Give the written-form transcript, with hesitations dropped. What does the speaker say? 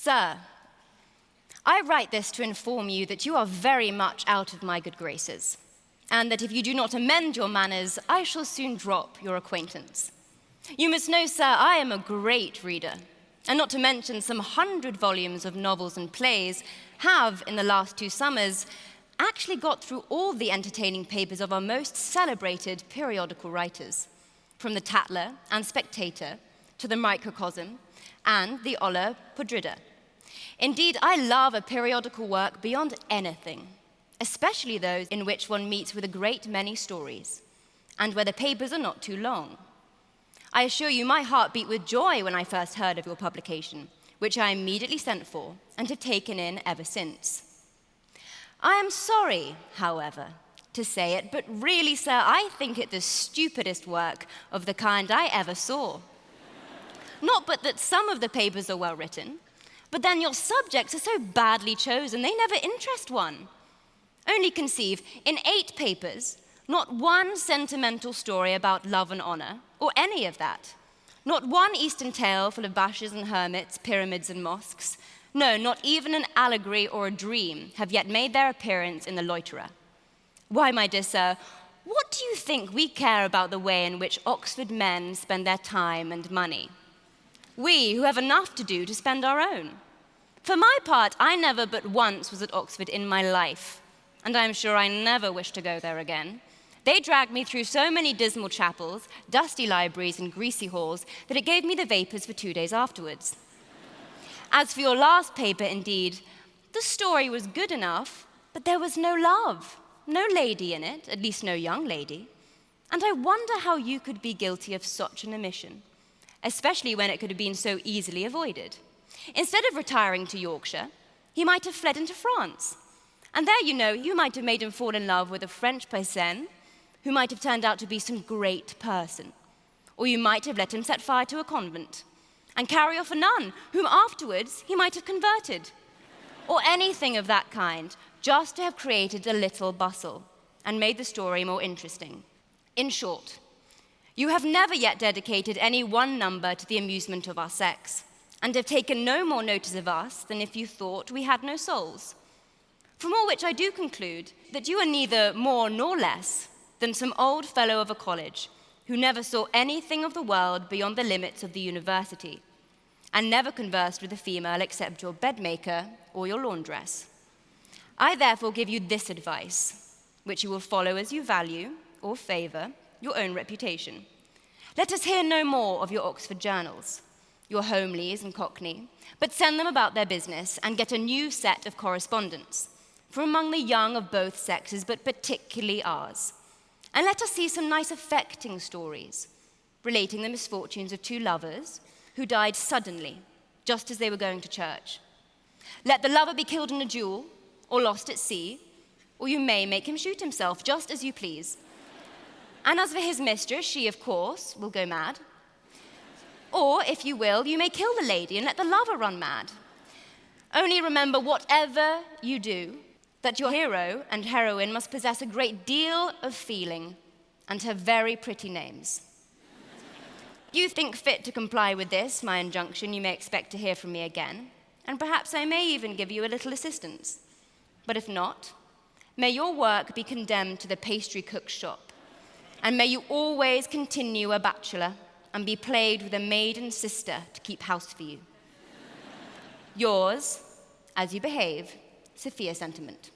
Sir, I write this to inform you that you are very much out of my good graces, and that if you do not amend your manners, I shall soon drop your acquaintance. You must know, sir, I am a great reader, and not to mention some 100 volumes of novels and plays, have, in the last 2 summers, actually got through all the entertaining papers of our most celebrated periodical writers, from the Tatler and Spectator to the Microcosm and the Olla Podrida. Indeed, I love a periodical work beyond anything, especially those in which one meets with a great many stories, and where the papers are not too long. I assure you my heart beat with joy when I first heard of your publication, which I immediately sent for and have taken in ever since. I am sorry, however, to say it, but really, sir, I think it the stupidest work of the kind I ever saw. Not but that some of the papers are well written, but then your subjects are so badly chosen, they never interest one. Only conceive, in 8 papers, not one sentimental story about love and honor, or any of that. Not one Eastern tale full of bashes and hermits, pyramids and mosques. No, not even an allegory or a dream have yet made their appearance in the Loiterer. Why, my dear sir, what do you think we care about the way in which Oxford men spend their time and money? We, who have enough to do to spend our own. For my part, I never but once was at Oxford in my life, and I am sure I never wish to go there again. They dragged me through so many dismal chapels, dusty libraries, and greasy halls that it gave me the vapors for 2 days afterwards. As for your last paper, indeed, the story was good enough, but there was no love, no lady in it, at least no young lady. And I wonder how you could be guilty of such an omission, especially when it could have been so easily avoided. Instead of retiring to Yorkshire, he might have fled into France. And there, you might have made him fall in love with a French paysanne who might have turned out to be some great person. Or you might have let him set fire to a convent and carry off a nun whom afterwards he might have converted. Or anything of that kind, just to have created a little bustle and made the story more interesting. In short, you have never yet dedicated any one number to the amusement of our sex, and have taken no more notice of us than if you thought we had no souls. From all which I do conclude that you are neither more nor less than some old fellow of a college who never saw anything of the world beyond the limits of the university, and never conversed with a female except your bedmaker or your laundress. I therefore give you this advice, which you will follow as you value or favor your own reputation. Let us hear no more of your Oxford journals, your homilies and cockney, but send them about their business and get a new set of correspondence from among the young of both sexes, but particularly ours. And let us see some nice affecting stories relating the misfortunes of 2 lovers who died suddenly, just as they were going to church. Let the lover be killed in a duel, or lost at sea, or you may make him shoot himself, just as you please. And as for his mistress, she, of course, will go mad. Or, if you will, you may kill the lady and let the lover run mad. Only remember, whatever you do, that your hero and heroine must possess a great deal of feeling and have very pretty names. If you think fit to comply with this, my injunction, you may expect to hear from me again, and perhaps I may even give you a little assistance. But if not, may your work be condemned to the pastry cook's shop, and may you always continue a bachelor and be plagued with a maiden sister to keep house for you. Yours, as you behave, Sophia Sentiment.